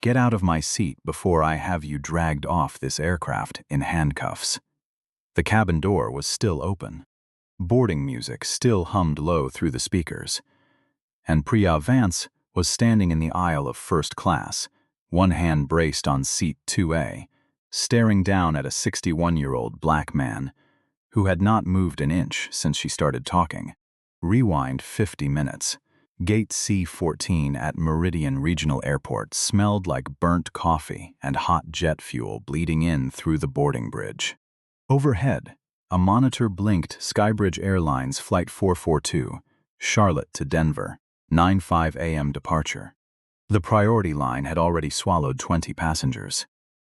Get out of my seat before I have you dragged off this aircraft in handcuffs." The cabin door was still open. Boarding music still hummed low through the speakers. And Priya Vance was standing in the aisle of first class, one hand braced on seat 2A, staring down at a 61-year-old black man who had not moved an inch since she started talking. Rewind 50 minutes. Gate C14 at Meridian Regional Airport smelled like burnt coffee and hot jet fuel bleeding in through the boarding bridge. Overhead, a monitor blinked SkyBridge Airlines Flight 442, Charlotte to Denver, 9:05 a.m. departure. The priority line had already swallowed 20 passengers.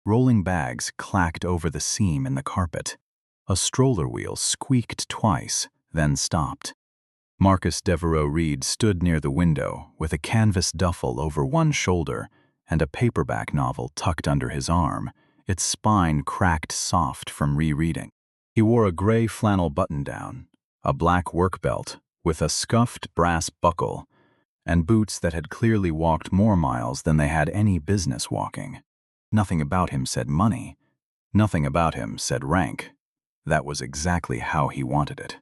Rolling bags clacked over the seam in the carpet. A stroller wheel squeaked twice, then stopped. Marcus Devereaux Reid stood near the window with a canvas duffel over one shoulder and a paperback novel tucked under his arm, its spine cracked soft from rereading. He wore a gray flannel button-down, a black work belt with a scuffed brass buckle, and boots that had clearly walked more miles than they had any business walking. Nothing about him said money. Nothing about him said rank. That was exactly how he wanted it.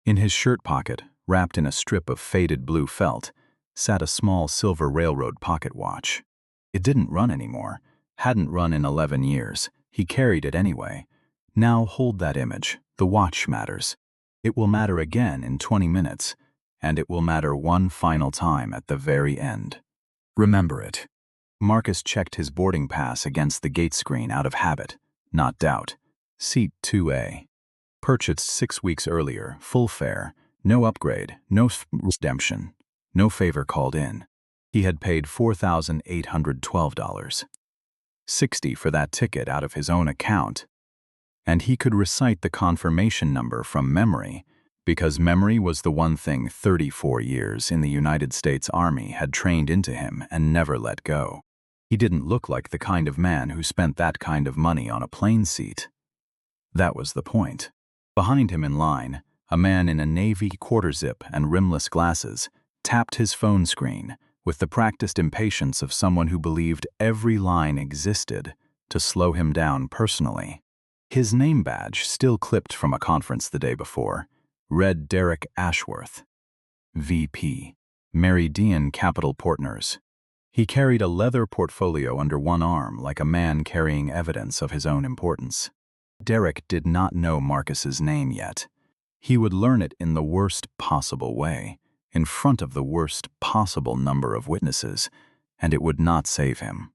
In his shirt pocket, wrapped in a strip of faded blue felt, sat a small silver railroad pocket watch. It didn't run anymore, hadn't run in 11 years. He carried it anyway. Now hold that image. The watch matters. It will matter again in 20 minutes, and it will matter one final time at the very end. Remember it. Marcus checked his boarding pass against the gate screen out of habit, not doubt. Seat 2A. Purchased 6 weeks earlier, full fare, no upgrade, no redemption, no favor called in. He had paid $4,812. $60 for that ticket out of his own account. And he could recite the confirmation number from memory, because memory was the one thing 34 years in the United States Army had trained into him and never let go. He didn't look like the kind of man who spent that kind of money on a plane seat. That was the point. Behind him in line, a man in a navy quarter-zip and rimless glasses tapped his phone screen with the practiced impatience of someone who believed every line existed to slow him down personally. His name badge, still clipped from a conference the day before, read Derek Ashworth, VP, Meridian Capital Partners. He carried a leather portfolio under one arm like a man carrying evidence of his own importance. Derek did not know Marcus's name yet. He would learn it in the worst possible way, in front of the worst possible number of witnesses, and it would not save him.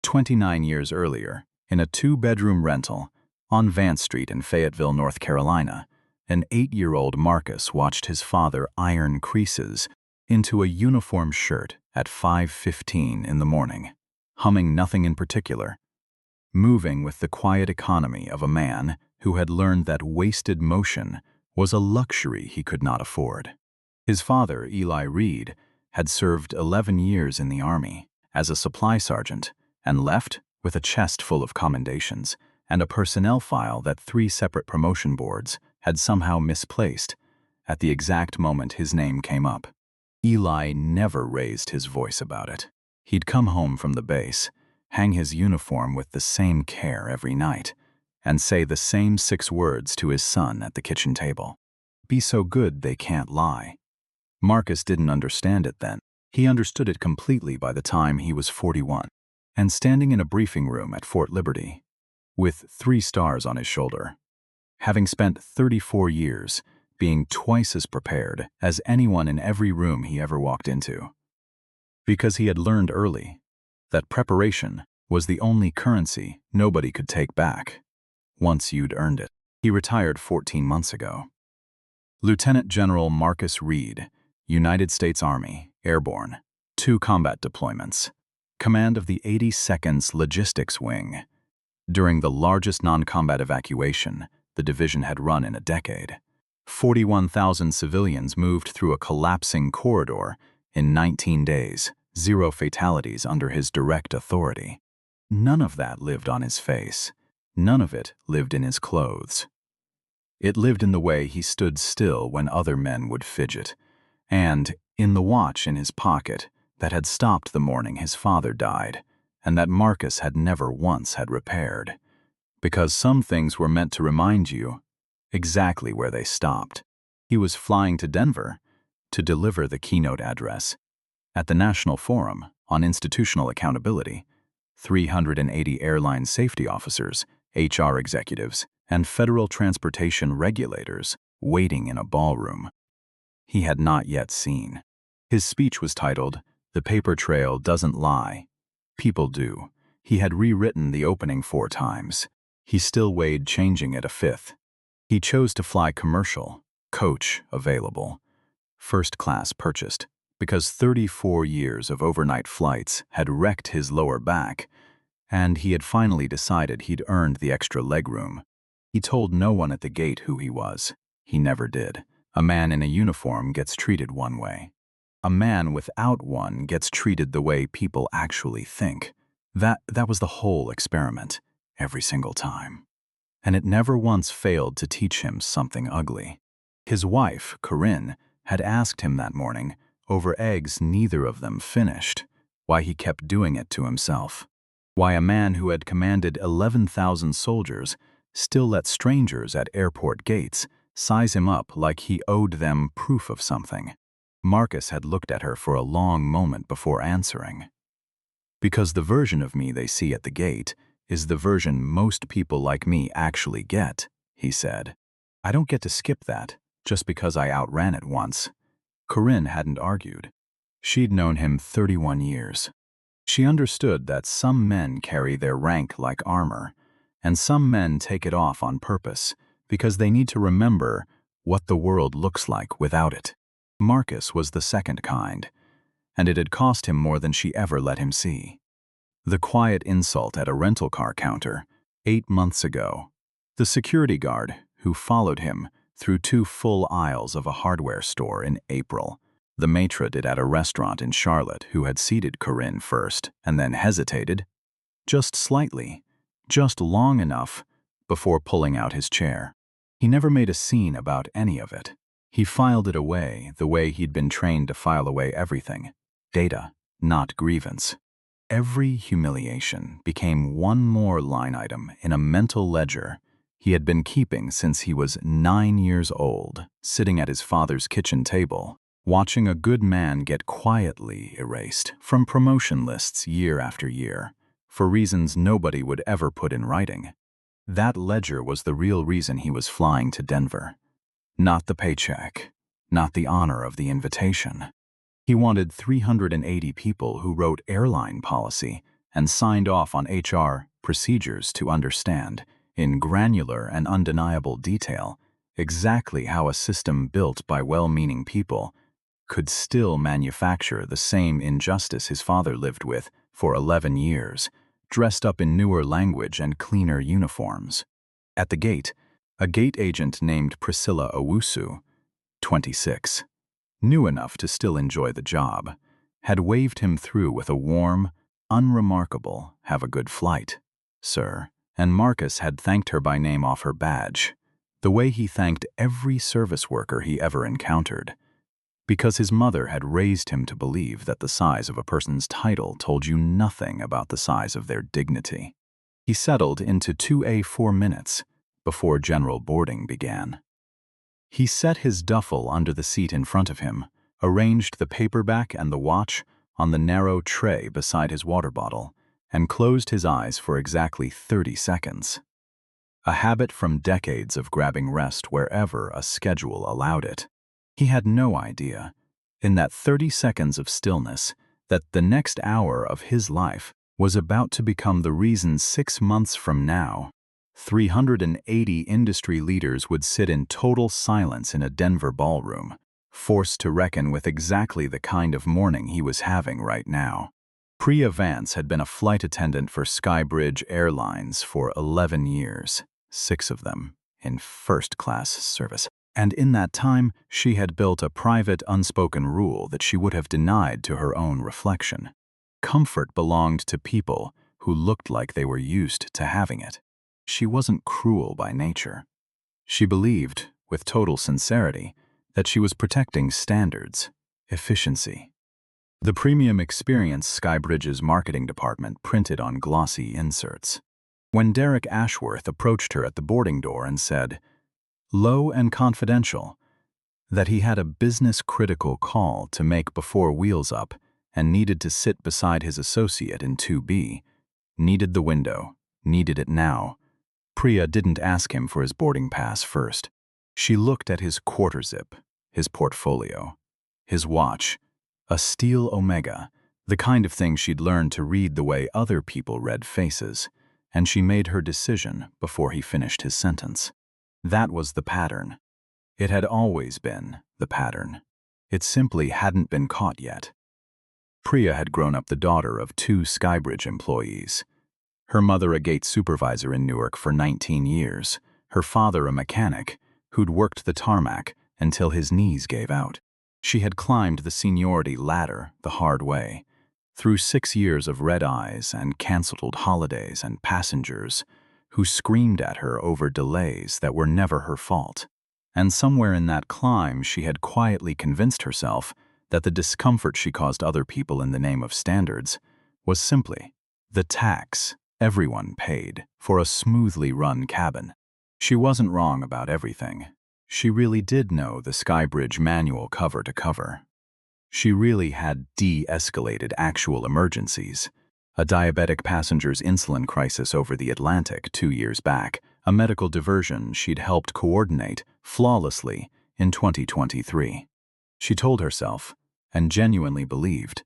29 years earlier, in a 2-bedroom rental on Vance Street in Fayetteville, North Carolina, an 8-year-old Marcus watched his father iron creases into a uniform shirt at 5:15 in the morning, humming nothing in particular, moving with the quiet economy of a man who had learned that wasted motion was a luxury he could not afford. His father, Eli Reid, had served 11 years in the Army as a supply sergeant and left with a chest full of commendations and a personnel file that 3 separate promotion boards had somehow misplaced at the exact moment his name came up. Eli never raised his voice about it. He'd come home from the base, hang his uniform with the same care every night, and say the same 6 words to his son at the kitchen table. Be so good they can't lie. Marcus didn't understand it then. He understood it completely by the time he was 41, and standing in a briefing room at Fort Liberty, with 3 stars on his shoulder, having spent 34 years being twice as prepared as anyone in every room he ever walked into. Because he had learned early that preparation was the only currency nobody could take back once you'd earned it. He retired 14 months ago. Lieutenant General Marcus Reid, United States Army, Airborne, 2 combat deployments, command of the 82nd Logistics Wing. During the largest non-combat evacuation the division had run in a decade, 41,000 civilians moved through a collapsing corridor in 19 days, 0 fatalities under his direct authority. None of that lived on his face. None of it lived in his clothes. It lived in the way he stood still when other men would fidget, and in the watch in his pocket that had stopped the morning his father died, and that Marcus had never once had repaired. Because some things were meant to remind you exactly where they stopped. He was flying to Denver to deliver the keynote address at the National Forum on Institutional Accountability. 380 airline safety officers, HR executives, and federal transportation regulators waiting in a ballroom he had not yet seen. His speech was titled, "The Paper Trail Doesn't Lie. People Do." He had rewritten the opening 4 times. He still weighed changing it a 5th. He chose to fly commercial, coach available, first class purchased, because 34 years of overnight flights had wrecked his lower back, and he had finally decided he'd earned the extra legroom. He told no one at the gate who he was. He never did. A man in a uniform gets treated one way. A man without one gets treated the way people actually think. That was the whole experiment, every single time. And it never once failed to teach him something ugly. His wife, Corinne, had asked him that morning, over eggs neither of them finished, why he kept doing it to himself. Why a man who had commanded 11,000 soldiers still let strangers at airport gates size him up like he owed them proof of something. Marcus had looked at her for a long moment before answering. Because the version of me they see at the gate is the version most people like me actually get, he said. I don't get to skip that just because I outran it once. Corinne hadn't argued. She'd known him 31 years. She understood that some men carry their rank like armor, and some men take it off on purpose because they need to remember what the world looks like without it. Marcus was the second kind, and it had cost him more than she ever let him see. The quiet insult at a rental car counter 8 months ago. The security guard who followed him through 2 full aisles of a hardware store in April. The maitre d' at a restaurant in Charlotte who had seated Corinne first and then hesitated, just slightly, just long enough, before pulling out his chair. He never made a scene about any of it. He filed it away the way he'd been trained to file away everything. Data, not grievance. Every humiliation became one more line item in a mental ledger he had been keeping since he was 9 years old, sitting at his father's kitchen table, watching a good man get quietly erased from promotion lists year after year, for reasons nobody would ever put in writing. That ledger was the real reason he was flying to Denver. Not the paycheck, not the honor of the invitation. He wanted 380 people who wrote airline policy and signed off on HR procedures to understand, in granular and undeniable detail, exactly how a system built by well-meaning people could still manufacture the same injustice his father lived with for 11 years, dressed up in newer language and cleaner uniforms. At the gate, a gate agent named Priscilla Owusu, 26, new enough to still enjoy the job, had waved him through with a warm, unremarkable, "Have a good flight, sir," and Marcus had thanked her by name off her badge, the way he thanked every service worker he ever encountered, because his mother had raised him to believe that the size of a person's title told you nothing about the size of their dignity. He settled into 2A 4 minutes before general boarding began. He set his duffel under the seat in front of him, arranged the paperback and the watch on the narrow tray beside his water bottle, and closed his eyes for exactly 30 seconds. A habit from decades of grabbing rest wherever a schedule allowed it. He had no idea, in that 30 seconds of stillness, that the next hour of his life was about to become the reason 6 months from now, 380 industry leaders would sit in total silence in a Denver ballroom, forced to reckon with exactly the kind of morning he was having right now. Priya Vance had been a flight attendant for SkyBridge Airlines for 11 years, 6 of them in first-class service. And in that time, she had built a private, unspoken rule that she would have denied to her own reflection. Comfort belonged to people who looked like they were used to having it. She wasn't cruel by nature. She believed, with total sincerity, that she was protecting standards, efficiency. The premium experience SkyBridge's marketing department printed on glossy inserts. When Derek Ashworth approached her at the boarding door and said, "Low and confidential," that he had a business-critical call to make before Wheels Up and needed to sit beside his associate in 2B, needed the window, needed it now. Priya didn't ask him for his boarding pass first. She looked at his quarter zip, his portfolio, his watch, a steel Omega, the kind of thing she'd learned to read the way other people read faces, and she made her decision before he finished his sentence. That was the pattern. It had always been the pattern. It simply hadn't been caught yet. Priya had grown up the daughter of 2 SkyBridge employees. Her mother a gate supervisor in Newark for 19 years, her father a mechanic who'd worked the tarmac until his knees gave out. She had climbed the seniority ladder the hard way, through 6 years of red eyes and canceled holidays and passengers who screamed at her over delays that were never her fault. And somewhere in that climb she had quietly convinced herself that the discomfort she caused other people in the name of standards was simply the tax everyone paid for a smoothly run cabin. She wasn't wrong about everything. She really did know the SkyBridge manual cover to cover. She really had de-escalated actual emergencies. A diabetic passenger's insulin crisis over the Atlantic 2 years back, a medical diversion she'd helped coordinate flawlessly in 2023. She told herself, and genuinely believed,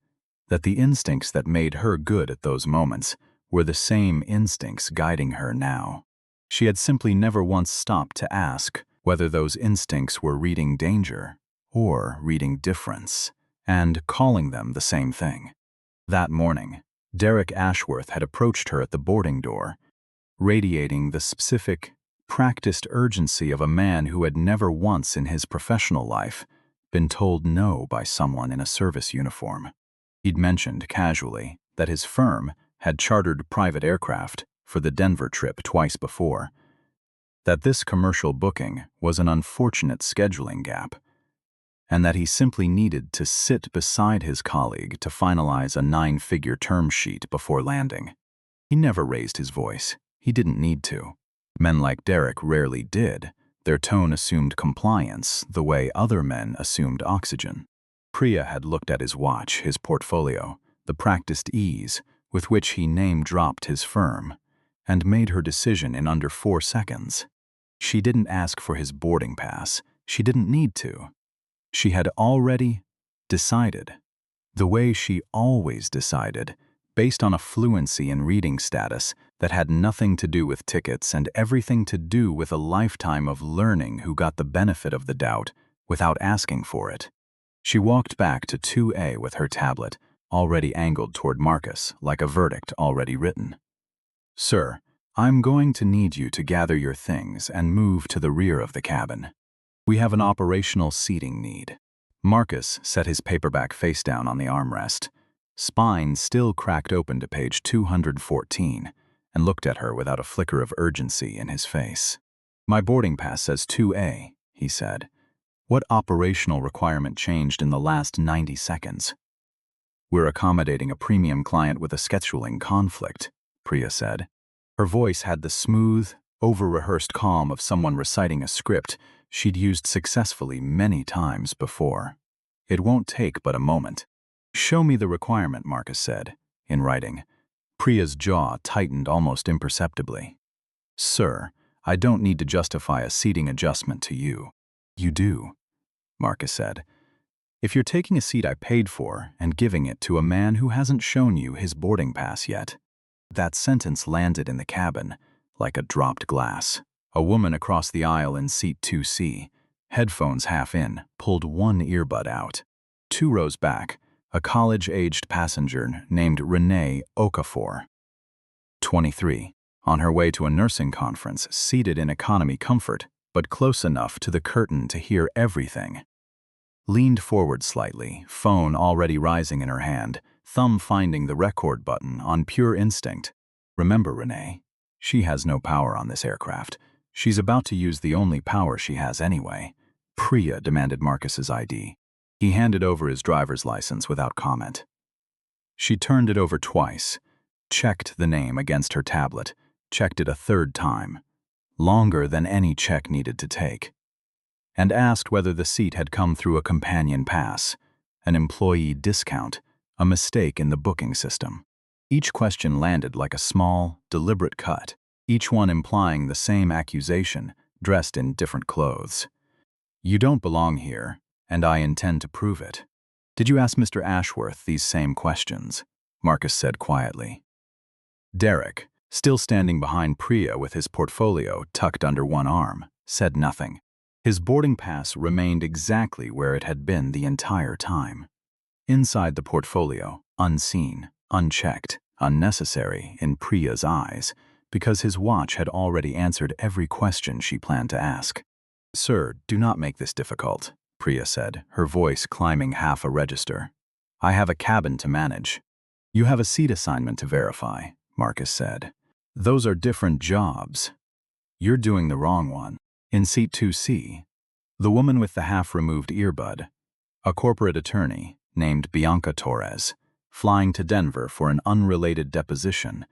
that the instincts that made her good at those moments were the same instincts guiding her now. She had simply never once stopped to ask whether those instincts were reading danger or reading difference, and calling them the same thing. That morning, Derek Ashworth had approached her at the boarding door, radiating the specific, practiced urgency of a man who had never once in his professional life been told no by someone in a service uniform. He'd mentioned casually that his firm had chartered private aircraft for the Denver trip twice before, that this commercial booking was an unfortunate scheduling gap, and that he simply needed to sit beside his colleague to finalize a 9-figure term sheet before landing. He never raised his voice. He didn't need to. Men like Derek rarely did. Their tone assumed compliance the way other men assumed oxygen. Priya had looked at his watch, his portfolio, the practiced ease with which he name-dropped his firm, and made her decision in under 4 seconds. She didn't ask for his boarding pass. She didn't need to. She had already decided, the way she always decided, based on a fluency in reading status that had nothing to do with tickets and everything to do with a lifetime of learning who got the benefit of the doubt without asking for it. She walked back to 2A with her tablet, already angled toward Marcus, like a verdict already written. "Sir, I'm going to need you to gather your things and move to the rear of the cabin. We have an operational seating need." Marcus set his paperback face down on the armrest, spine still cracked open to page 214, and looked at her without a flicker of urgency in his face. "My boarding pass says 2A, he said. "What operational requirement changed in the last 90 seconds? "We're accommodating a premium client with a scheduling conflict," Priya said. Her voice had the smooth, over-rehearsed calm of someone reciting a script she'd used successfully many times before. "It won't take but a moment." "Show me the requirement," Marcus said, in writing. Priya's jaw tightened almost imperceptibly. "Sir, I don't need to justify a seating adjustment to you." "You do," Marcus said. "If you're taking a seat I paid for and giving it to a man who hasn't shown you his boarding pass yet." That sentence landed in the cabin like a dropped glass. A woman across the aisle in seat 2C, headphones half in, pulled one earbud out. 2 rows back, a college-aged passenger named Renee Okafor, 23, on her way to a nursing conference, seated in economy comfort, but close enough to the curtain to hear everything. Leaned forward slightly, phone already rising in her hand, thumb finding the record button on pure instinct. "Remember, Renee, she has no power on this aircraft. She's about to use the only power she has anyway." Priya demanded Marcus's ID. He handed over his driver's license without comment. She turned it over twice, checked the name against her tablet, checked it a third time, longer than any check needed to take, and asked whether the seat had come through a companion pass, an employee discount, a mistake in the booking system. Each question landed like a small, deliberate cut, each one implying the same accusation, dressed in different clothes. You don't belong here, and I intend to prove it. Did you ask Mr. Ashworth these same questions? Marcus said quietly. Derek, still standing behind Priya with his portfolio tucked under one arm, said nothing. His boarding pass remained exactly where it had been the entire time. Inside the portfolio, unseen, unchecked, unnecessary in Priya's eyes, because his watch had already answered every question she planned to ask. Sir, do not make this difficult, Priya said, her voice climbing half a register. I have a cabin to manage. You have a seat assignment to verify, Marcus said. Those are different jobs. You're doing the wrong one. In seat 2C, the woman with the half-removed earbud, a corporate attorney named Bianca Torres, flying to Denver for an unrelated deposition,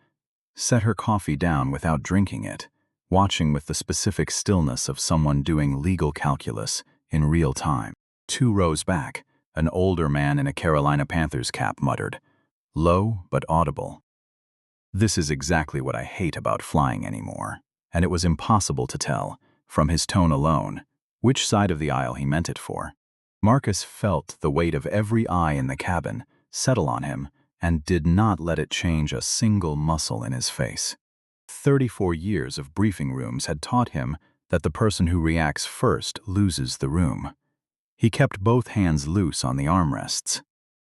set her coffee down without drinking it, watching with the specific stillness of someone doing legal calculus in real time. 2 rows back, an older man in a Carolina Panthers cap muttered, low but audible. This is exactly what I hate about flying anymore, and it was impossible to tell, from his tone alone, which side of the aisle he meant it for. Marcus felt the weight of every eye in the cabin settle on him and did not let it change a single muscle in his face. 34 years of briefing rooms had taught him that the person who reacts first loses the room. He kept both hands loose on the armrests.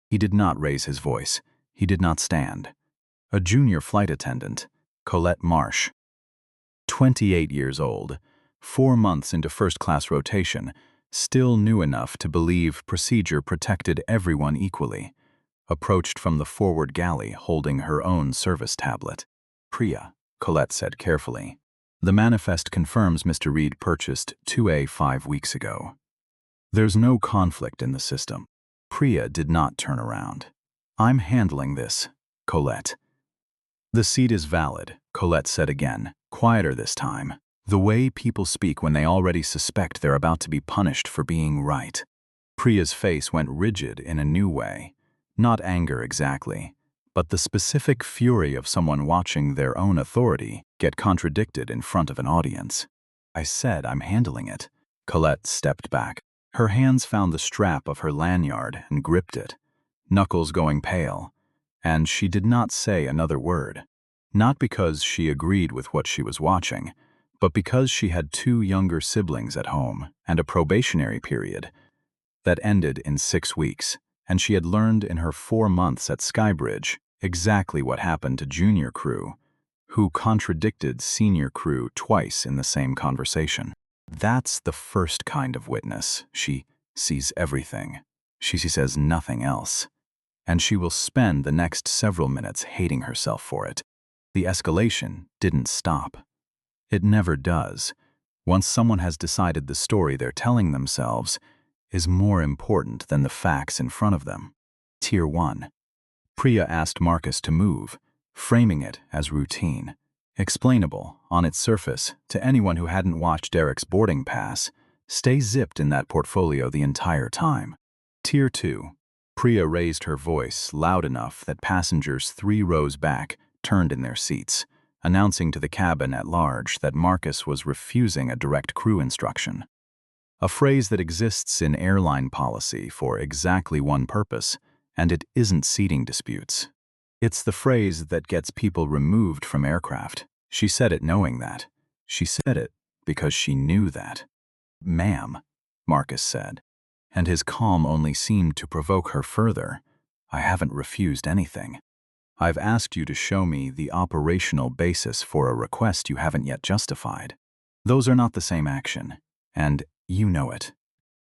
He did not raise his voice. He did not stand. A junior flight attendant, Colette Marsh, 28 years old, 4 months into first-class rotation, still new enough to believe procedure protected everyone equally, approached from the forward galley holding her own service tablet. Priya, Colette said carefully. The manifest confirms Mr. Reid purchased 2A 5 weeks ago. There's no conflict in the system. Priya did not turn around. I'm handling this, Colette. The seat is valid, Colette said again, quieter this time. The way people speak when they already suspect they're about to be punished for being right. Priya's face went rigid in a new way. Not anger exactly, but the specific fury of someone watching their own authority get contradicted in front of an audience. I said I'm handling it. Colette stepped back. Her hands found the strap of her lanyard and gripped it, knuckles going pale, and she did not say another word. Not because she agreed with what she was watching, but because she had 2 younger siblings at home and a probationary period that ended in 6 weeks, and she had learned in her 4 months at SkyBridge exactly what happened to junior crew, who contradicted senior crew twice in the same conversation. That's the first kind of witness. She sees everything. She says nothing else. And she will spend the next several minutes hating herself for it. The escalation didn't stop. It never does. Once someone has decided the story they're telling themselves is more important than the facts in front of them. Tier 1. Priya asked Marcus to move, framing it as routine, explainable on its surface to anyone who hadn't watched Derek's boarding pass. Stay zipped in that portfolio the entire time. Tier 2. Priya raised her voice loud enough that passengers 3 rows back turned in their seats, announcing to the cabin at large that Marcus was refusing a direct crew instruction. A phrase that exists in airline policy for exactly one purpose, and it isn't seating disputes. It's the phrase that gets people removed from aircraft. She said it knowing that. She said it because she knew that. Ma'am, Marcus said, and his calm only seemed to provoke her further. I haven't refused anything. I've asked you to show me the operational basis for a request you haven't yet justified. Those are not the same action, and you know it.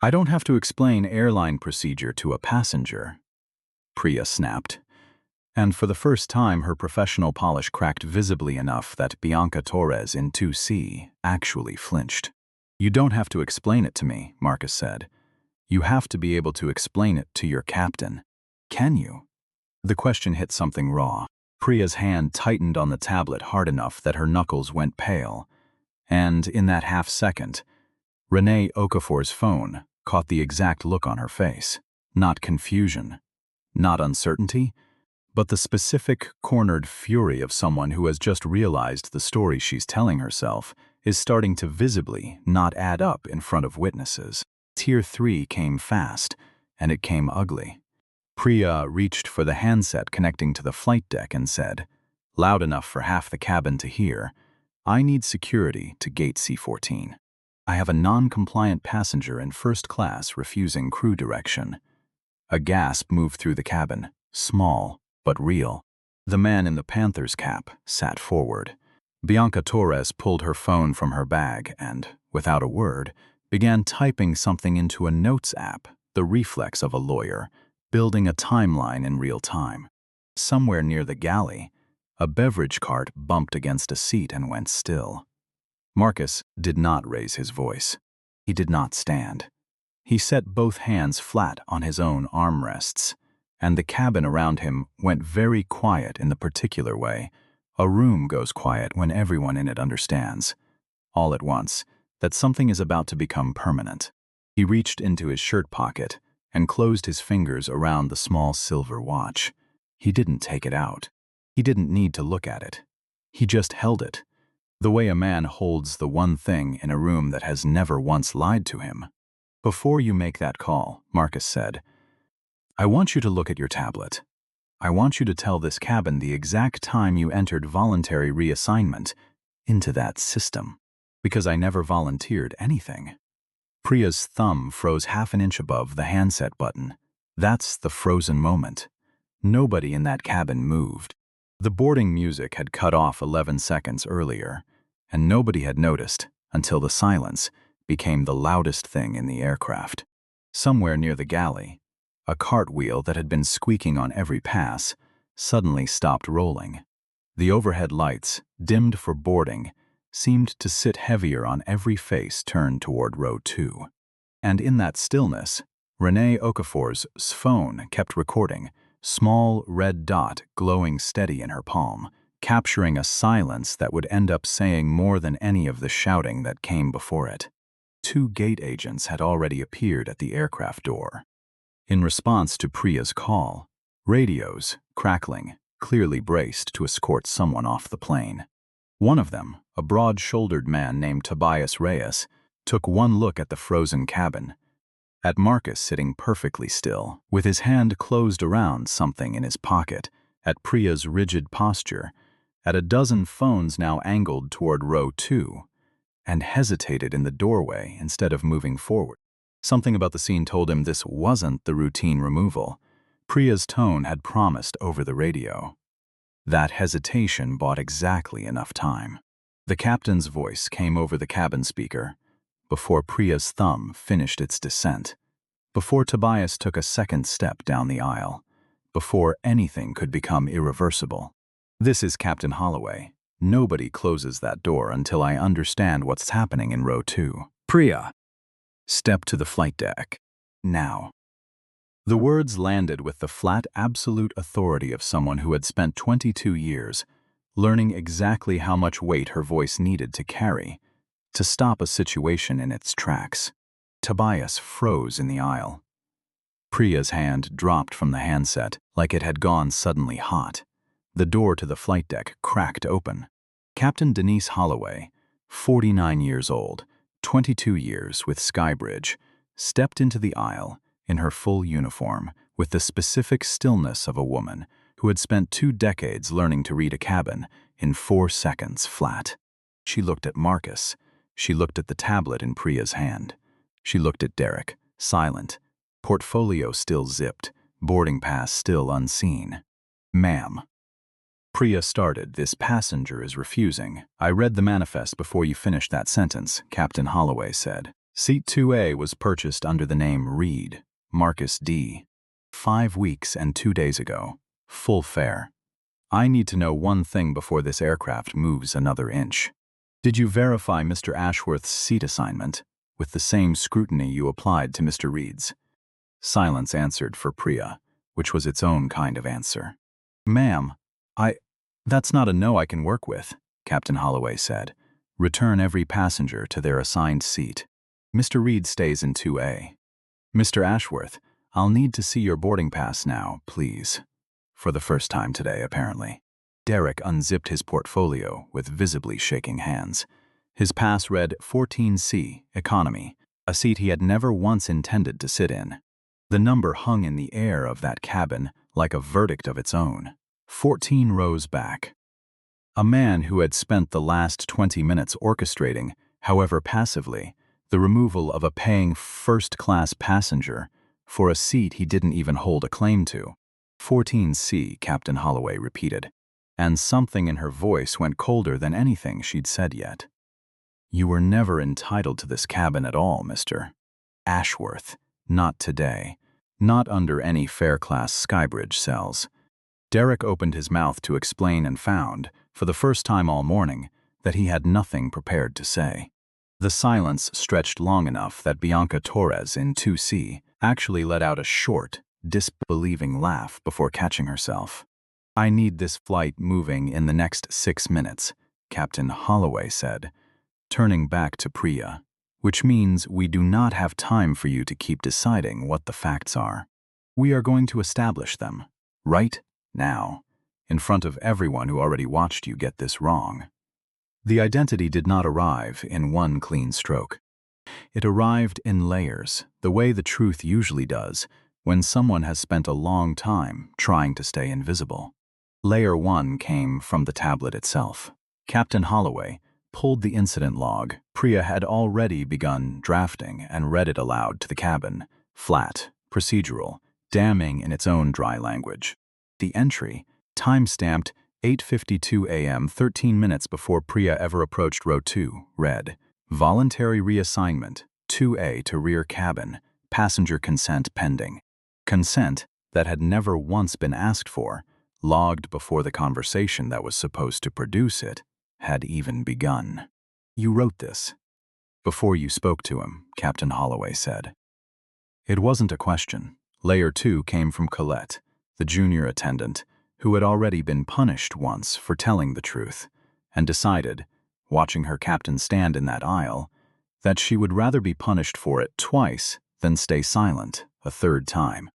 I don't have to explain airline procedure to a passenger, Priya snapped. And for the first time her professional polish cracked visibly enough that Bianca Torres in 2C actually flinched. You don't have to explain it to me, Marcus said. You have to be able to explain it to your captain. Can you? The question hit something raw. Priya's hand tightened on the tablet hard enough that her knuckles went pale. And in that half-second, Renee Okafor's phone caught the exact look on her face. Not confusion, not uncertainty, but the specific, cornered fury of someone who has just realized the story she's telling herself is starting to visibly not add up in front of witnesses. Tier 3 came fast, and it came ugly. Priya reached for the handset connecting to the flight deck and said, loud enough for half the cabin to hear, "I need security to gate C-14. I have a non-compliant passenger in first class refusing crew direction." A gasp moved through the cabin, small but real. The man in the Panther's cap sat forward. Bianca Torres pulled her phone from her bag and, without a word, began typing something into a notes app, the reflex of a lawyer, building a timeline in real time. Somewhere near the galley, a beverage cart bumped against a seat and went still. Marcus did not raise his voice. He did not stand. He set both hands flat on his own armrests, and the cabin around him went very quiet in the particular way a room goes quiet when everyone in it understands, all at once, that something is about to become permanent. He reached into his shirt pocket and closed his fingers around the small silver watch. He didn't take it out. He didn't need to look at it. He just held it, the way a man holds the one thing in a room that has never once lied to him. "Before you make that call," Marcus said, "I want you to look at your tablet. I want you to tell this cabin the exact time you entered voluntary reassignment into that system, because I never volunteered anything." Priya's thumb froze half an inch above the handset button. That's the frozen moment. Nobody in that cabin moved. The boarding music had cut off 11 seconds earlier, and nobody had noticed until the silence became the loudest thing in the aircraft. Somewhere near the galley, a cartwheel that had been squeaking on every pass suddenly stopped rolling. The overhead lights, dimmed for boarding, seemed to sit heavier on every face turned toward row 2. And in that stillness, Renee Okafor's phone kept recording, small red dot glowing steady in her palm, capturing a silence that would end up saying more than any of the shouting that came before it. 2 gate agents had already appeared at the aircraft door. In response to Priya's call, radios, crackling, clearly braced to escort someone off the plane. One of them, a broad-shouldered man named Tobias Reyes, took one look at the frozen cabin, at Marcus sitting perfectly still, with his hand closed around something in his pocket, at Priya's rigid posture, at a dozen phones now angled toward row 2, and hesitated in the doorway instead of moving forward. Something about the scene told him this wasn't the routine removal. Priya's tone had promised over the radio. That hesitation bought exactly enough time. The captain's voice came over the cabin speaker, before Priya's thumb finished its descent, before Tobias took a second step down the aisle, before anything could become irreversible. "This is Captain Holloway. Nobody closes that door until I understand what's happening in row 2. Priya, step to the flight deck. Now." The words landed with the flat, absolute authority of someone who had spent 22 years learning exactly how much weight her voice needed to carry to stop a situation in its tracks. Tobias froze in the aisle. Priya's hand dropped from the handset like it had gone suddenly hot. The door to the flight deck cracked open. Captain Denise Holloway, 49 years old, 22 years with SkyBridge, stepped into the aisle in her full uniform with the specific stillness of a woman who had spent 2 decades learning to read a cabin in 4 seconds flat. She looked at Marcus. She looked at the tablet in Priya's hand. She looked at Derek, silent, portfolio still zipped, boarding pass still unseen. "Ma'am." Priya started, "This passenger is refusing. I read the manifest before you finished that sentence," Captain Holloway said. "Seat 2A was purchased under the name Reid, Marcus D. 5 weeks and 2 days ago. Full fare. I need to know one thing before this aircraft moves another inch. Did you verify Mr. Ashworth's seat assignment with the same scrutiny you applied to Mr. Reid's? Silence answered for Priya, which was its own kind of answer. "Ma'am, that's not a no I can work with," Captain Holloway said. "Return every passenger to their assigned seat. Mr. Reid stays in 2A. Mr. Ashworth, I'll need to see your boarding pass now, please." For the first time today, apparently. Derek unzipped his portfolio with visibly shaking hands. His pass read 14C, Economy, a seat he had never once intended to sit in. The number hung in the air of that cabin like a verdict of its own. 14 rows back. A man who had spent the last 20 minutes orchestrating, however passively, the removal of a paying first-class passenger for a seat he didn't even hold a claim to. 14C, Captain Holloway repeated, and something in her voice went colder than anything she'd said yet. "You were never entitled to this cabin at all, Mr. Ashworth. Not today. Not under any fair-class SkyBridge cells." Derek opened his mouth to explain and found, for the first time all morning, that he had nothing prepared to say. The silence stretched long enough that Bianca Torres in 2C actually let out a short, disbelieving laugh before catching herself. "I need this flight moving in the next 6 minutes," Captain Holloway said, turning back to Priya, "which means we do not have time for you to keep deciding what the facts are. We are going to establish them, right now, in front of everyone who already watched you get this wrong." The identity did not arrive in one clean stroke. It arrived in layers, the way the truth usually does when someone has spent a long time trying to stay invisible. Layer 1 came from the tablet itself. Captain Holloway pulled the incident log Priya had already begun drafting and read it aloud to the cabin, flat, procedural, damning in its own dry language. The entry, time-stamped 8:52 a.m. 13 minutes before Priya ever approached row 2, read, "Voluntary reassignment, 2A to rear cabin, passenger consent pending." Consent that had never once been asked for, logged before the conversation that was supposed to produce it had even begun. "You wrote this before you spoke to him," Captain Holloway said. It wasn't a question. Layer 2 came from Colette, the junior attendant, who had already been punished once for telling the truth, and decided, watching her captain stand in that aisle, that she would rather be punished for it twice than stay silent a third time.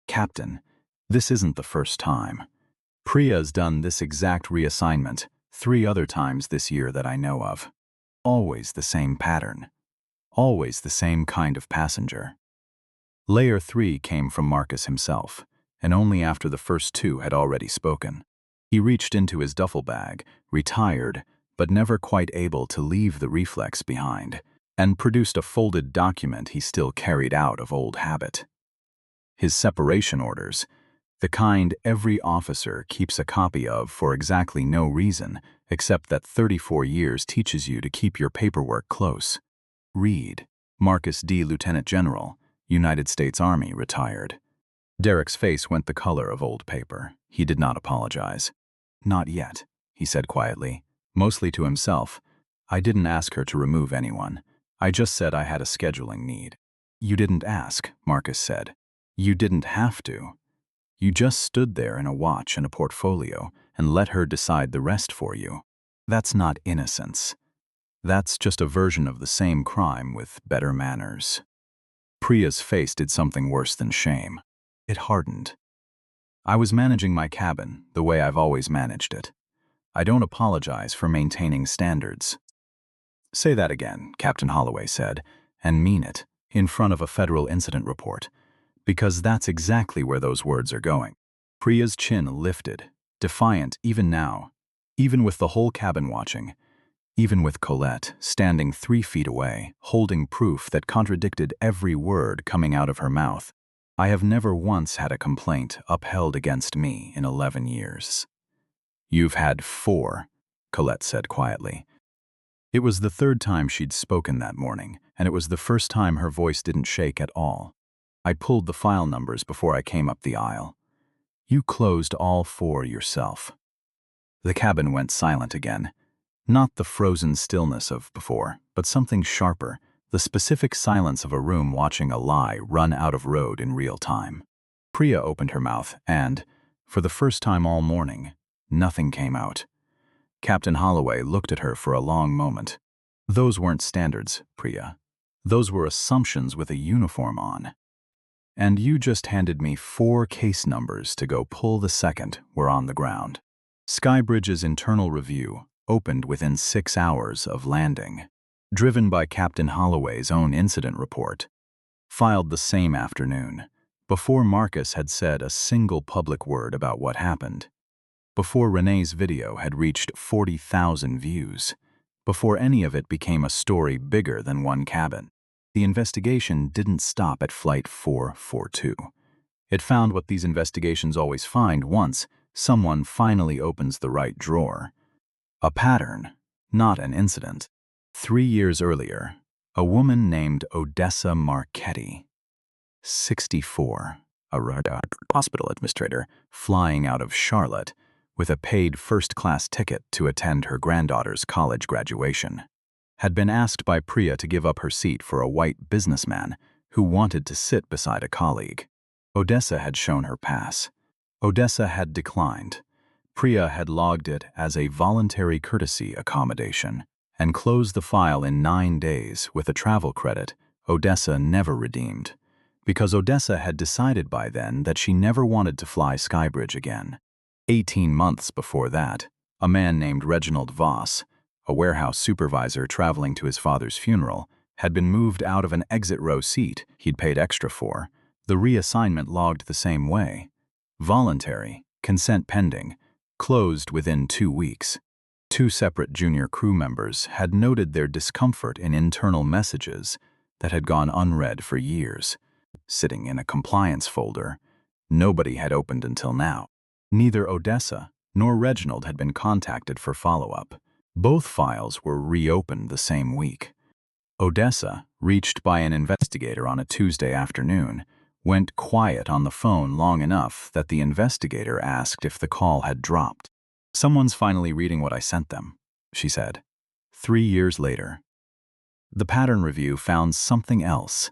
"Captain, this isn't the first time. Priya's done this exact reassignment 3 other times this year that I know of. Always the same pattern. Always the same kind of passenger." Layer 3 came from Marcus himself, and only after the first 2 had already spoken. He reached into his duffel bag, retired, but never quite able to leave the reflex behind, and produced a folded document he still carried out of old habit. His separation orders, the kind every officer keeps a copy of for exactly no reason except that 34 years teaches you to keep your paperwork close. Reid, Marcus D. Lieutenant General, United States Army, retired. Derek's face went the color of old paper. He did not apologize. "Not yet," he said quietly, mostly to himself. "I didn't ask her to remove anyone. I just said I had a scheduling need." "You didn't ask," Marcus said. "You didn't have to. You just stood there in a watch and a portfolio and let her decide the rest for you. That's not innocence. That's just a version of the same crime with better manners." Priya's face did something worse than shame. It hardened. "I was managing my cabin the way I've always managed it. I don't apologize for maintaining standards." "Say that again," Captain Holloway said, "and mean it, in front of a federal incident report, because that's exactly where those words are going." Priya's chin lifted, defiant even now, even with the whole cabin watching, even with Colette standing 3 feet away, holding proof that contradicted every word coming out of her mouth. "I have never once had a complaint upheld against me in 11 years. "You've had 4, Colette said quietly. It was the 3rd time she'd spoken that morning, and it was the first time her voice didn't shake at all. "I pulled the file numbers before I came up the aisle. You closed all 4 yourself." The cabin went silent again. Not the frozen stillness of before, but something sharper, the specific silence of a room watching a lie run out of road in real time. Priya opened her mouth and, for the first time all morning, nothing came out. Captain Holloway looked at her for a long moment. Those weren't standards, Priya. Those were assumptions with a uniform on. And you just handed me 4 case numbers to go pull the second we're on the ground. SkyBridge's internal review opened within 6 hours of landing, driven by Captain Holloway's own incident report, filed the same afternoon, before Marcus had said a single public word about what happened, before Renee's video had reached 40,000 views, before any of it became a story bigger than one cabin. The investigation didn't stop at Flight 442. It found what these investigations always find once someone finally opens the right drawer. A pattern, not an incident. 3 years earlier, a woman named Odessa Marchetti, 64, a hospital administrator flying out of Charlotte with a paid first-class ticket to attend her granddaughter's college graduation, had been asked by Priya to give up her seat for a white businessman who wanted to sit beside a colleague. Odessa had shown her pass. Odessa had declined. Priya had logged it as a voluntary courtesy accommodation and closed the file in 9 days with a travel credit Odessa never redeemed, because Odessa had decided by then that she never wanted to fly SkyBridge again. 18 months before that, a man named Reginald Voss, a warehouse supervisor traveling to his father's funeral, had been moved out of an exit row seat he'd paid extra for. The reassignment logged the same way. Voluntary, consent pending, closed within 2 weeks. 2 separate junior crew members had noted their discomfort in internal messages that had gone unread for years, sitting in a compliance folder nobody had opened until now. Neither Odessa nor Reginald had been contacted for follow-up. Both files were reopened the same week. Odessa, reached by an investigator on a Tuesday afternoon, went quiet on the phone long enough that the investigator asked if the call had dropped. "Someone's finally reading what I sent them," she said. 3 years later. The pattern review found something else.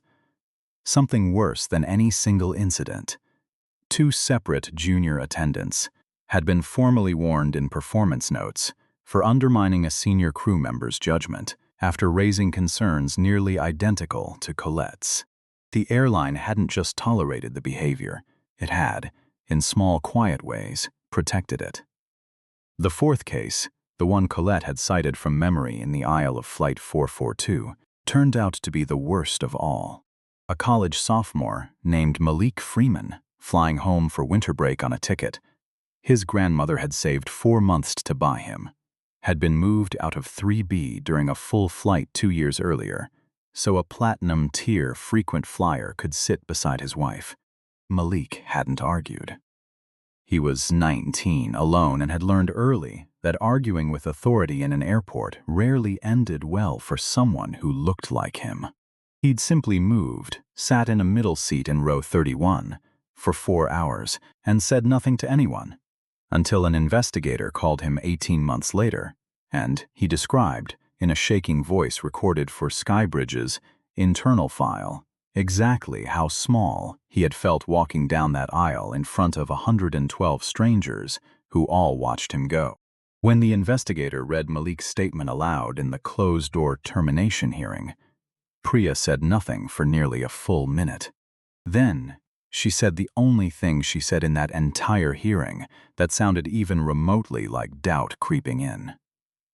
Something worse than any single incident. 2 separate junior attendants had been formally warned in performance notes for undermining a senior crew member's judgment after raising concerns nearly identical to Colette's. The airline hadn't just tolerated the behavior, it had, in small, quiet ways, protected it. The 4th case, the one Colette had cited from memory in the aisle of Flight 442, turned out to be the worst of all. A college sophomore named Malik Freeman, flying home for winter break on a ticket his grandmother had saved 4 months to buy him, had been moved out of 3B during a full flight 2 years earlier, so a platinum tier frequent flyer could sit beside his wife. Malik hadn't argued. He was 19, alone, and had learned early that arguing with authority in an airport rarely ended well for someone who looked like him. He'd simply moved, sat in a middle seat in row 31, for 4 hours, and said nothing to anyone, until an investigator called him 18 months later, and he described, in a shaking voice recorded for SkyBridge's internal file, exactly how small he had felt walking down that aisle in front of 112 strangers who all watched him go. When the investigator read Malik's statement aloud in the closed-door termination hearing, Priya said nothing for nearly a full minute. Then, she said the only thing she said in that entire hearing that sounded even remotely like doubt creeping in.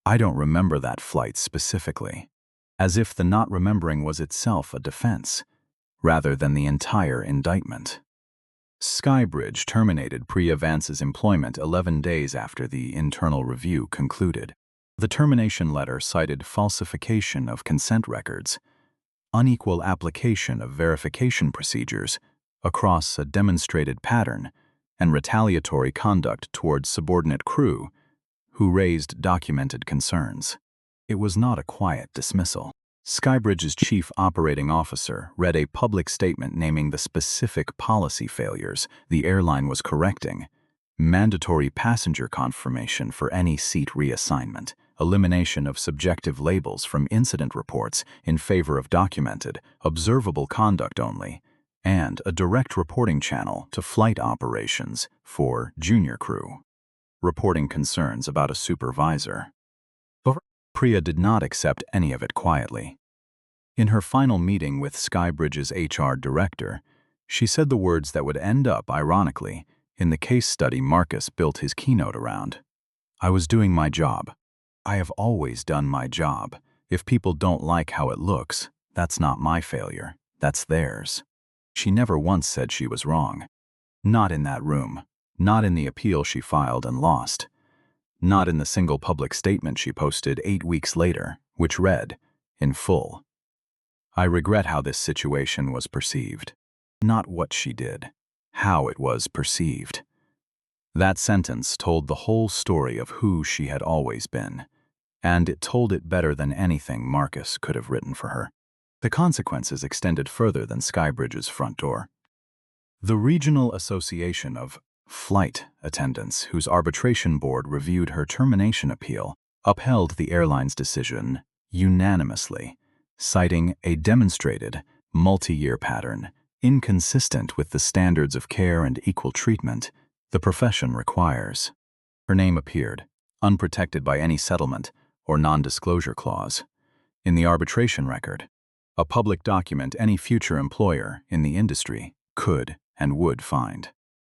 "I don't remember that flight specifically," as if the not remembering was itself a defense, rather than the entire indictment. SkyBridge terminated Priya Vance's employment 11 days after the internal review concluded. The termination letter cited falsification of consent records, unequal application of verification procedures across a demonstrated pattern, and retaliatory conduct towards subordinate crew who raised documented concerns. It was not a quiet dismissal. SkyBridge's chief operating officer read a public statement naming the specific policy failures the airline was correcting: mandatory passenger confirmation for any seat reassignment, elimination of subjective labels from incident reports in favor of documented, observable conduct only, and a direct reporting channel to flight operations for junior crew, reporting concerns about a supervisor. But Priya did not accept any of it quietly. In her final meeting with SkyBridge's HR director, she said the words that would end up, ironically, in the case study Marcus built his keynote around. "I was doing my job. I have always done my job. If people don't like how it looks, that's not my failure, that's theirs." She never once said she was wrong. Not in that room. Not in the appeal she filed and lost. Not in the single public statement she posted 8 weeks later, which read, in full, "I regret how this situation was perceived." Not what she did, how it was perceived. That sentence told the whole story of who she had always been, and it told it better than anything Marcus could have written for her. The consequences extended further than SkyBridge's front door. The Regional Association of Flight Attendants, whose arbitration board reviewed her termination appeal, upheld the airline's decision unanimously, citing a demonstrated, multi-year pattern inconsistent with the standards of care and equal treatment the profession requires. Her name appeared, unprotected by any settlement or non-disclosure clause, in the arbitration record, a public document any future employer in the industry could and would find.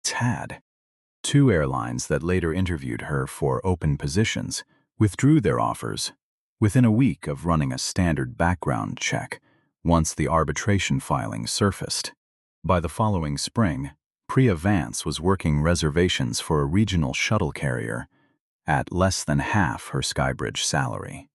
Tad. 2 airlines that later interviewed her for open positions withdrew their offers within a week of running a standard background check once the arbitration filing surfaced. By the following spring, Priya Vance was working reservations for a regional shuttle carrier at less than half her SkyBridge salary,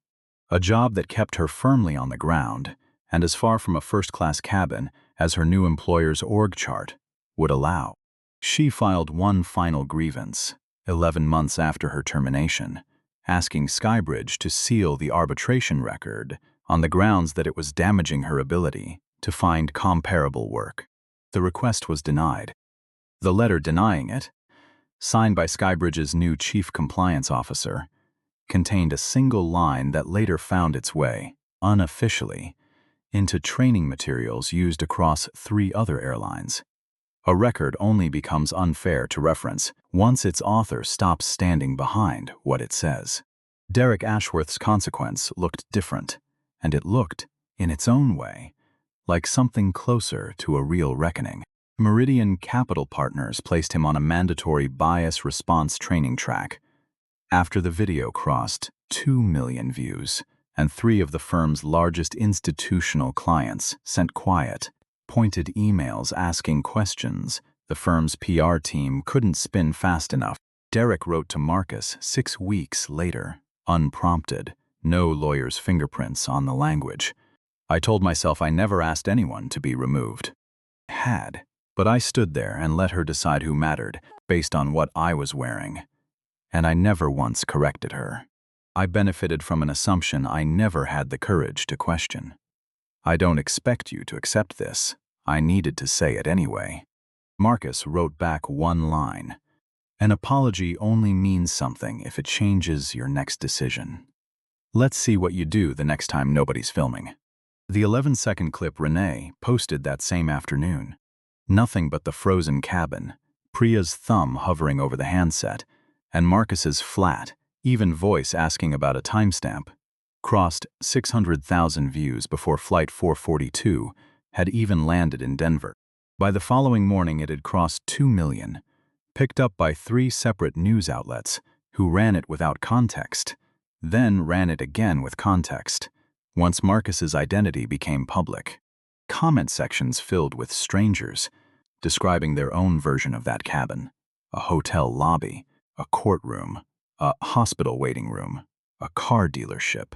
a job that kept her firmly on the ground and as far from a first-class cabin as her new employer's org chart would allow. She filed one final grievance, 11 months after her termination, asking SkyBridge to seal the arbitration record on the grounds that it was damaging her ability to find comparable work. The request was denied. The letter denying it, signed by SkyBridge's new chief compliance officer, contained a single line that later found its way, unofficially, into training materials used across 3 other airlines. A record only becomes unfair to reference once its author stops standing behind what it says. Derek Ashworth's consequence looked different, and it looked, in its own way, like something closer to a real reckoning. Meridian Capital Partners placed him on a mandatory bias response training track after the video crossed 2 million views, and 3 of the firm's largest institutional clients sent quiet, pointed emails asking questions the firm's PR team couldn't spin fast enough. Derek wrote to Marcus 6 weeks later, unprompted, no lawyer's fingerprints on the language. "I told myself I never asked anyone to be removed." But I stood there and let her decide who mattered based on what I was wearing. And I never once corrected her. I benefited from an assumption I never had the courage to question. "I don't expect you to accept this. I needed to say it anyway." Marcus wrote back one line. "An apology only means something if it changes your next decision. Let's see what you do the next time nobody's filming." The 11-second clip Renee posted that same afternoon. Nothing but the frozen cabin, Priya's thumb hovering over the handset, and Marcus's flat, even voice asking about a timestamp, crossed 600,000 views before Flight 442 had even landed in Denver. By the following morning it had crossed 2 million, picked up by 3 separate news outlets who ran it without context, then ran it again with context, once Marcus's identity became public. Comment sections filled with strangers, describing their own version of that cabin, a hotel lobby, a courtroom, a hospital waiting room, a car dealership.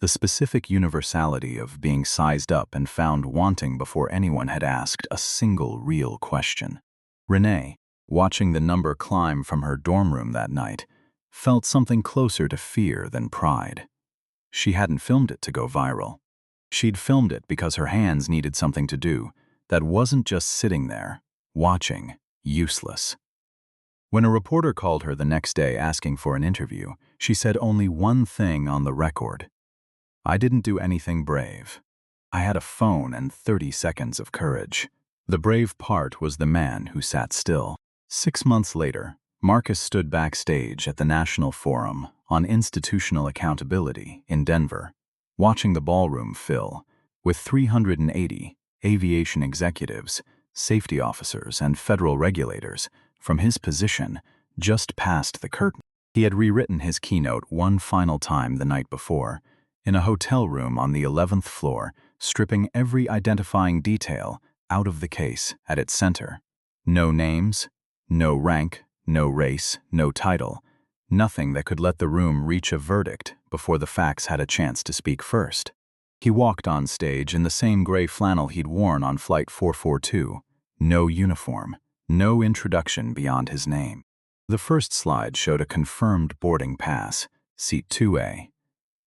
The specific universality of being sized up and found wanting before anyone had asked a single real question. Renee, watching the number climb from her dorm room that night, felt something closer to fear than pride. She hadn't filmed it to go viral. She'd filmed it because her hands needed something to do that wasn't just sitting there, watching, useless. When a reporter called her the next day asking for an interview, she said only one thing on the record. "I didn't do anything brave. I had a phone and 30 seconds of courage." The brave part was the man who sat still. 6 months later, Marcus stood backstage at the National Forum on Institutional Accountability in Denver, watching the ballroom fill with 380 aviation executives, safety officers, and federal regulators from his position just past the curtain. He had rewritten his keynote one final time the night before, in a hotel room on the 11th floor, stripping every identifying detail out of the case at its center. No names, no rank, no race, no title, nothing that could let the room reach a verdict before the facts had a chance to speak first. He walked on stage in the same gray flannel he'd worn on Flight 442, no uniform, no introduction beyond his name. The first slide showed a confirmed boarding pass, seat 2A.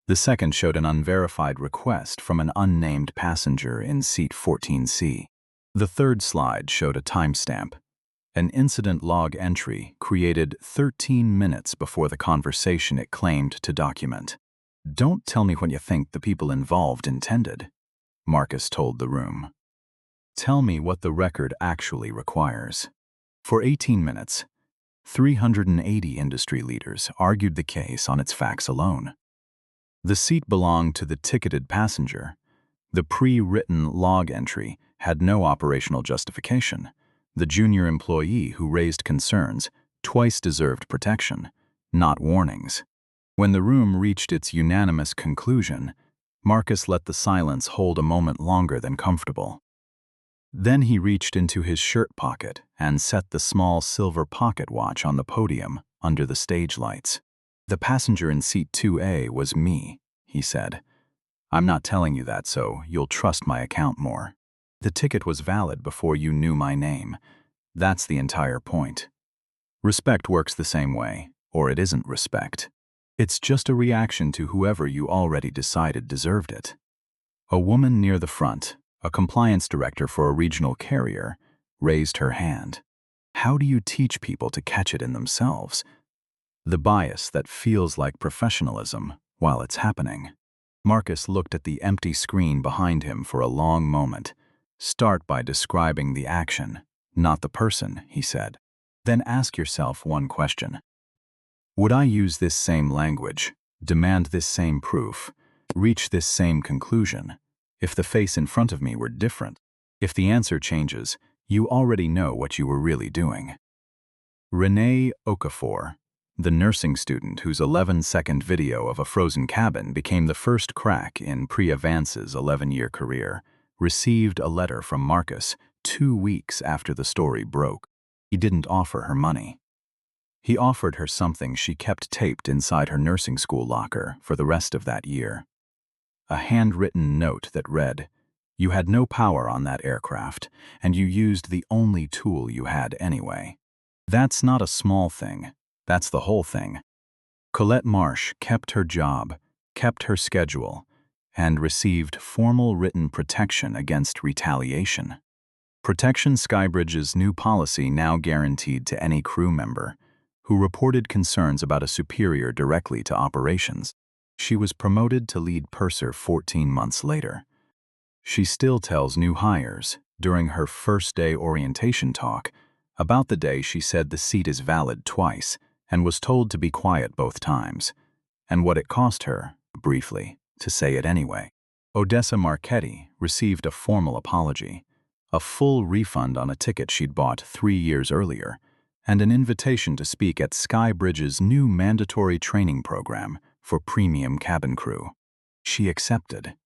The second showed an unverified request from an unnamed passenger in seat 14C. The third slide showed a timestamp, an incident log entry created 13 minutes before the conversation it claimed to document. "Don't tell me what you think the people involved intended," Marcus told the room. "Tell me what the record actually requires." For 18 minutes, 380 industry leaders argued the case on its facts alone. The seat belonged to the ticketed passenger. The pre-written log entry had no operational justification. The junior employee who raised concerns twice deserved protection, not warnings. When the room reached its unanimous conclusion, Marcus let the silence hold a moment longer than comfortable. Then he reached into his shirt pocket and set the small silver pocket watch on the podium under the stage lights. "The passenger in seat 2A was me," he said. "I'm not telling you that so you'll trust my account more. The ticket was valid before you knew my name. That's the entire point. Respect works the same way, or it isn't respect. It's just a reaction to whoever you already decided deserved it." A woman near the front, a compliance director for a regional carrier, raised her hand. "How do you teach people to catch it in themselves? The bias that feels like professionalism while it's happening." Marcus looked at the empty screen behind him for a long moment. "Start by describing the action, not the person," he said. "Then ask yourself one question. Would I use this same language, demand this same proof, reach this same conclusion, if the face in front of me were different?" If the answer changes, you already know what you were really doing. Renee Okafor, the nursing student whose 11-second video of a frozen cabin became the first crack in Priya Vance's 11-year career, received a letter from Marcus 2 weeks after the story broke. He didn't offer her money. He offered her something she kept taped inside her nursing school locker for the rest of that year. A handwritten note that read, "You had no power on that aircraft, and you used the only tool you had anyway." That's not a small thing. That's the whole thing. Colette Marsh kept her job, kept her schedule, and received formal written protection against retaliation. Protection SkyBridge's new policy now guaranteed to any crew member who reported concerns about a superior directly to operations. She was promoted to lead purser 14 months later. She still tells new hires, during her first-day orientation talk, about the day she said the seat is valid twice and was told to be quiet both times, and what it cost her, briefly, to say it anyway. Odessa Marchetti received a formal apology, a full refund on a ticket she'd bought 3 years earlier, and an invitation to speak at SkyBridge's new mandatory training program for premium cabin crew. She accepted.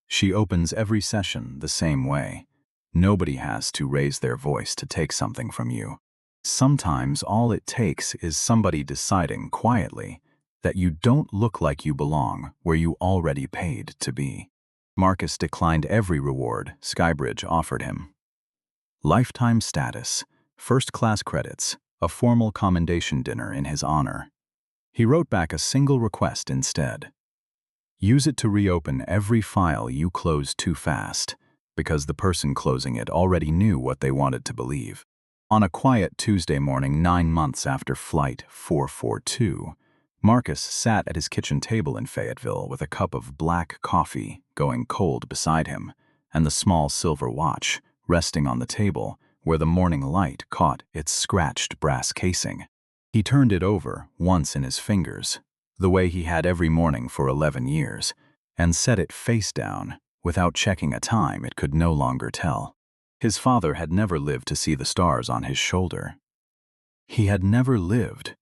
She opens every session the same way. Nobody has to raise their voice to take something from you. Sometimes all it takes is somebody deciding quietly that you don't look like you belong where you already paid to be. Marcus declined every reward SkyBridge offered him. Lifetime status, first-class credits, a formal commendation dinner in his honor. He wrote back a single request instead. Use it to reopen every file you closed too fast, because the person closing it already knew what they wanted to believe. On a quiet Tuesday morning 9 months after Flight 442, Marcus sat at his kitchen table in Fayetteville with a cup of black coffee going cold beside him and the small silver watch resting on the table where the morning light caught its scratched brass casing. He turned it over once in his fingers, the way he had every morning for 11 years, and set it face down without checking a time it could no longer tell. His father had never lived to see the stars on his shoulder. He had never lived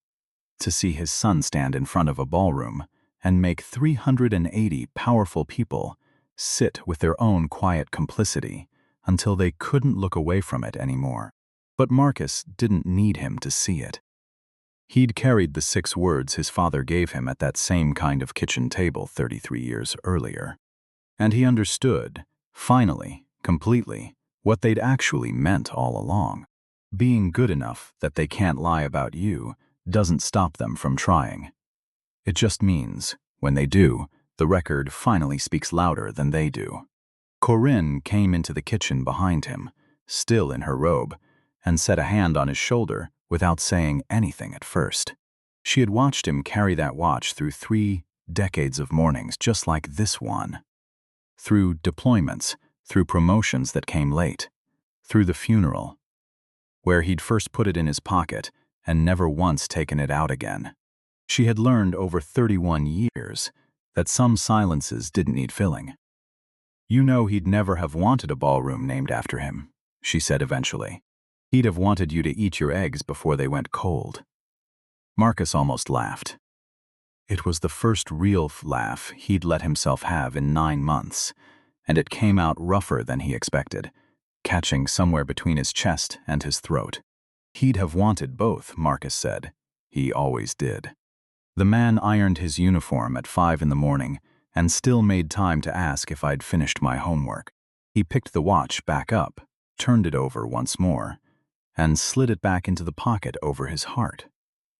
to see his son stand in front of a ballroom and make 380 powerful people sit with their own quiet complicity until they couldn't look away from it anymore. But Marcus didn't need him to see it. He'd carried the 6 words his father gave him at that same kind of kitchen table 33 years earlier. And he understood, finally, completely, what they'd actually meant all along. Being good enough that they can't lie about you doesn't stop them from trying. It just means, when they do, the record finally speaks louder than they do. Corinne came into the kitchen behind him, still in her robe, and set a hand on his shoulder without saying anything at first. She had watched him carry that watch through 3 decades of mornings just like this one. Through deployments, through promotions that came late, through the funeral, where he'd first put it in his pocket and never once taken it out again. She had learned over 31 years that some silences didn't need filling. "You know he'd never have wanted a ballroom named after him," she said eventually. "He'd have wanted you to eat your eggs before they went cold." Marcus almost laughed. It was the first real laugh he'd let himself have in 9 months, and it came out rougher than he expected, catching somewhere between his chest and his throat. He'd have wanted both, Marcus said. He always did. The man ironed his uniform at 5 in the morning and still made time to ask if I'd finished my homework. He picked the watch back up, turned it over once more, and slid it back into the pocket over his heart.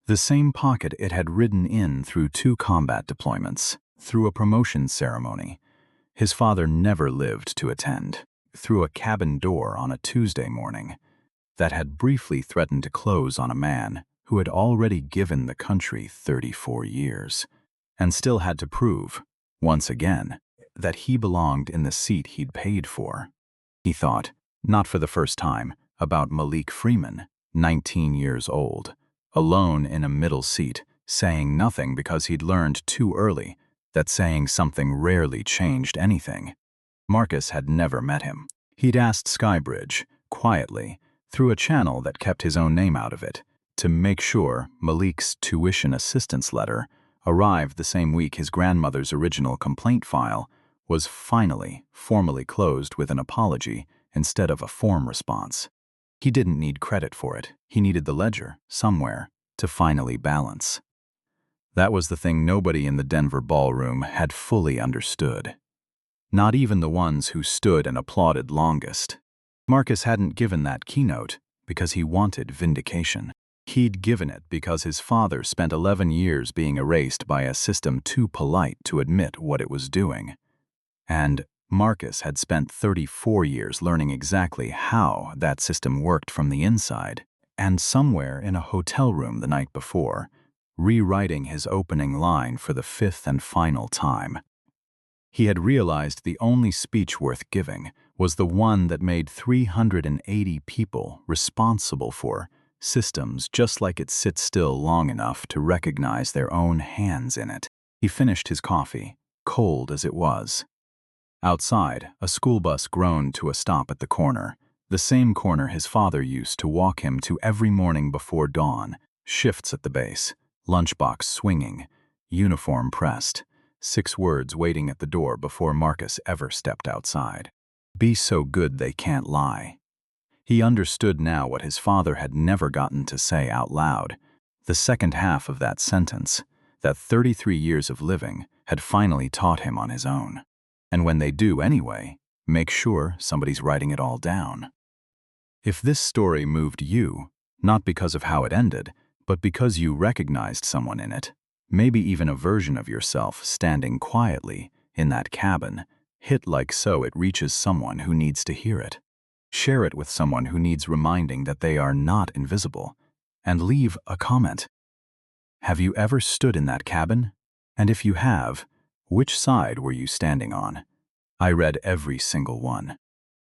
The same pocket it had ridden in through 2 combat deployments, through a promotion ceremony his father never lived to attend, through a cabin door on a Tuesday morning that had briefly threatened to close on a man who had already given the country 34 years, and still had to prove, once again, that he belonged in the seat he'd paid for. He thought, not for the first time, about Malik Freeman, 19 years old, alone in a middle seat, saying nothing because he'd learned too early that saying something rarely changed anything. Marcus had never met him. He'd asked SkyBridge, quietly, through a channel that kept his own name out of it, to make sure Malik's tuition assistance letter arrived the same week his grandmother's original complaint file was finally formally closed with an apology instead of a form response. He didn't need credit for it. He needed the ledger, somewhere, to finally balance. That was the thing nobody in the Denver ballroom had fully understood. Not even the ones who stood and applauded longest. Marcus hadn't given that keynote because he wanted vindication. He'd given it because his father spent 11 years being erased by a system too polite to admit what it was doing. And Marcus had spent 34 years learning exactly how that system worked from the inside, and somewhere in a hotel room the night before, rewriting his opening line for the 5th and final time. He had realized the only speech worth giving was the one that made 380 people responsible for systems just like it sit still long enough to recognize their own hands in it. He finished his coffee, cold as it was. Outside, a school bus groaned to a stop at the corner, the same corner his father used to walk him to every morning before dawn, shifts at the base, lunchbox swinging, uniform pressed, 6 words waiting at the door before Marcus ever stepped outside. Be so good they can't lie. He understood now what his father had never gotten to say out loud. The second half of that sentence, that 33 years of living, had finally taught him on his own. And when they do anyway, make sure somebody's writing it all down. If this story moved you, not because of how it ended, but because you recognized someone in it, maybe even a version of yourself standing quietly in that cabin, hit like so it reaches someone who needs to hear it. Share it with someone who needs reminding that they are not invisible. And leave a comment. Have you ever stood in that cabin? And if you have, which side were you standing on? I read every single one.